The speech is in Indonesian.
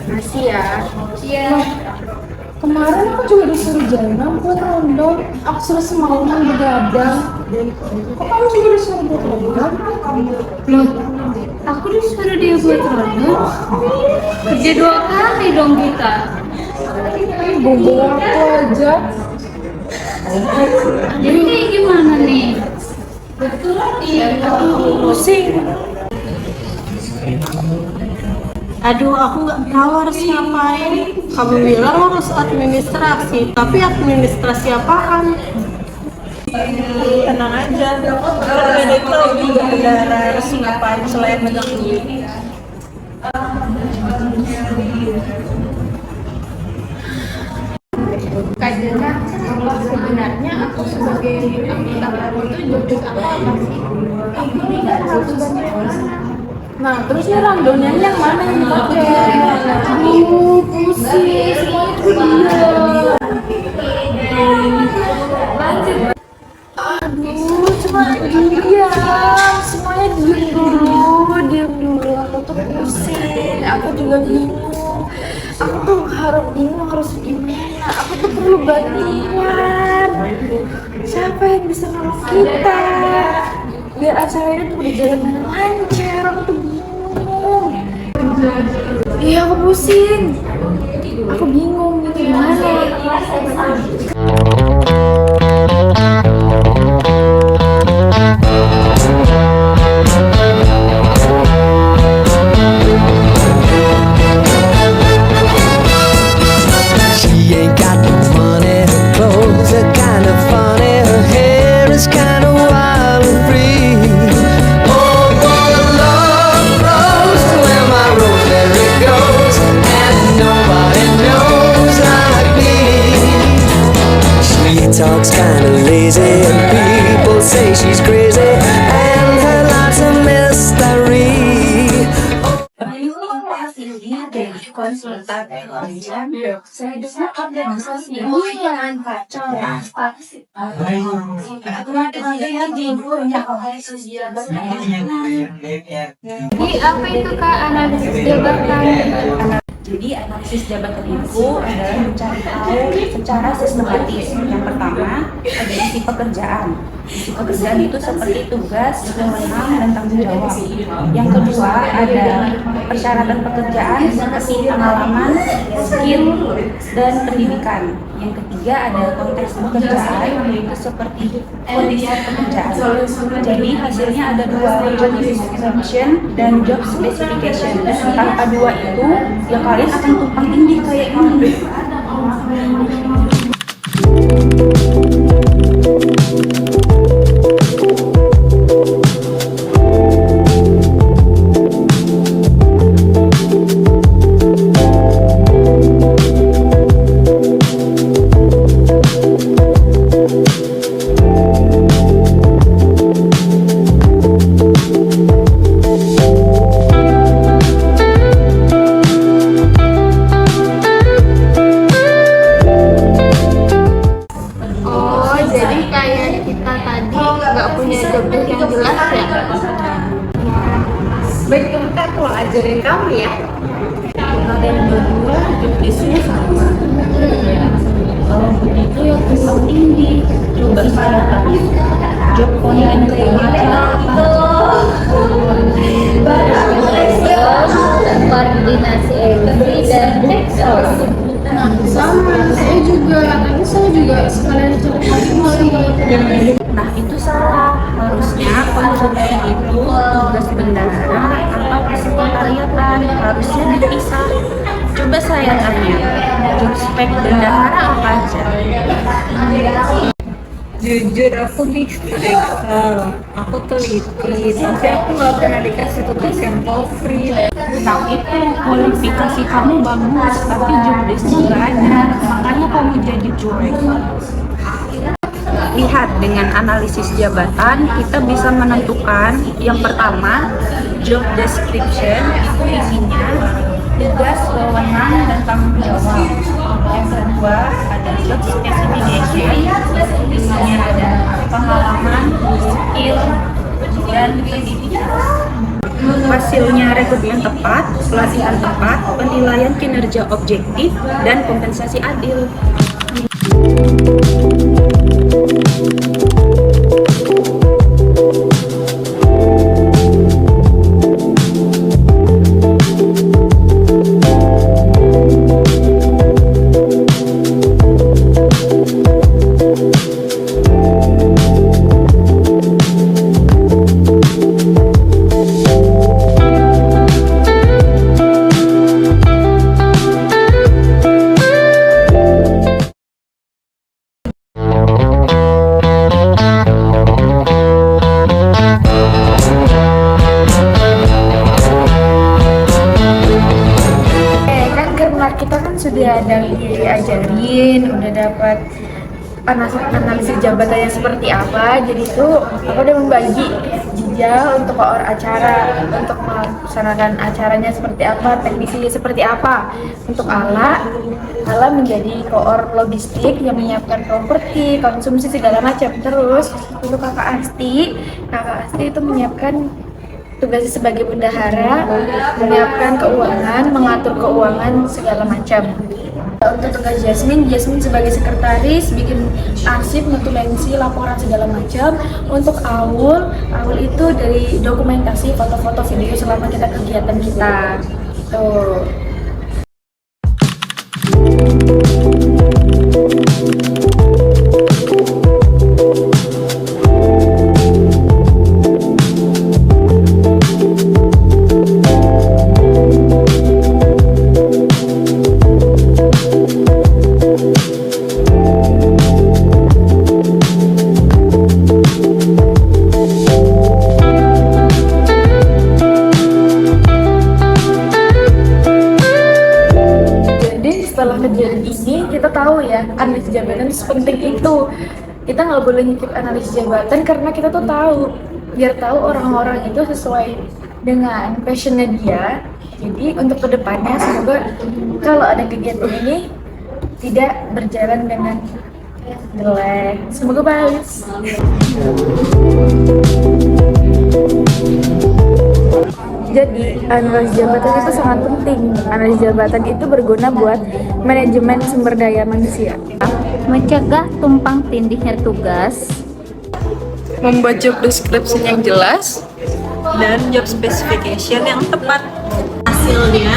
Makasih ya. Iya. Kemarin aku juga disuruh jalan buat rondong. Aku suruh semalaman begadang. Kok kamu juga disuruh buat rondong? Loh, aku disuruh dia buat rondong. Kerja 2 kali dong kita. Bumbung waktu aja. Jadi kayak gimana nih? Aku pusing. Aduh, aku nggak tahu harus ngapain. Kamu bilang harus administrasi, tapi administrasi apaan? Tenang aja, Dedek tahu juga negara harus ngapain selain megang duit. Kak Jana, sebenarnya aku sebagai anggota baru itu jodoh apa sih? Aku nih kan harus banyak orang. Nah, terus nih randonnya yang mana yang dipakai? Aduh, pusing, semuanya tuh dia. Lanjut. Aduh, cuma diam, semuanya diam dulu. Aku tuh pusing, aku juga bingung. Aku tuh bingung harus gimana. Aku tuh perlu bantuan. Siapa yang bisa nolong kita? Biar acara ini tuh berjalan lancar. Aku tuh bingung. Iya, aku pusing. Aku bingung gimana. Talks kinda lazy and people say she's crazy and her life's a mystery. Hasilnya dari konsultan pengajar, saya dengar organisasi yang kacau ya, Jadi apa itu Kak analisis jabatan? Jadi analisis jabatan itu adalah mencari tahu secara sistematis. Yang pertama ada isi pekerjaan. Isi pekerjaan itu seperti tugas, wewenang, dan tanggung jawab. Yang kedua ada persyaratan pekerjaan seperti pengalaman, skill, dan pendidikan. Yang ketiga ada konteks pekerjaan yaitu seperti kondisi pekerjaan. Jadi hasilnya ada 2, job description dan job specification. Tanpa 2 itu ya kalian akan tumpang tindih kayak ini. Baik, kita tolong ajarin kamu ya. Kalian berdua jobdesknya sama. Kalau begitu ya tumpang tindih. Coba saya tanya job konten kreator Koordinasi emosi dan seksual. Sama, saya juga sekalian cari. Nah itu salah, harusnya konsultan itu tugas bendara atau kesekretariatan, harusnya dipisah. Coba saya tanya, job spek bendahara apa aja? Jujur aku bisa Excel, aku teliti, tapi aku nggak pernah dikasih tugas yang free. Nah itu kualifikasi kamu bagus, tapi job desk nggak ada, makanya kamu jadi cuek. Lihat, dengan analisis jabatan kita bisa menentukan yang pertama job description, itu isinya tugas, wewenang, dan tanggung jawab. Yang kedua ada job specification, isinya ada pengalaman, skill, dan kredibilitas. Hasilnya rekrutmen tepat, pelatihan tepat, penilaian kinerja objektif, dan kompensasi adil. Kita kan sudah ada diajarin, udah dapat analisis jabatannya seperti apa. Jadi itu aku udah membagi jenjang untuk koor acara, untuk melaksanakan acaranya seperti apa, teknisinya seperti apa. Untuk Ala menjadi koor logistik yang menyiapkan properti, konsumsi segala macam. Terus untuk Kakak Asti itu menyiapkan tugasnya sebagai bendahara, menyiapkan keuangan, mengatur keuangan segala macam. Untuk tugas Jasmine sebagai sekretaris, bikin arsip, notulensi, laporan segala macam. Untuk Aul itu dari dokumentasi, foto-foto, video selama kita kegiatan kita. Tuh. Setelah kejadian ini kita tahu ya, analisis jabatan sepenting itu. Kita nggak boleh ngikip analisis jabatan karena kita tuh tahu, biar tahu orang-orang itu sesuai dengan passionnya dia. Jadi untuk kedepannya semoga kalau ada kegiatan ini tidak berjalan dengan jelek, semoga bagus. Jadi, analisis jabatan itu sangat penting. Analisis jabatan itu berguna buat manajemen sumber daya manusia. Mencegah tumpang tindihnya tugas, Membuat job description yang jelas dan job specification yang tepat. Hasilnya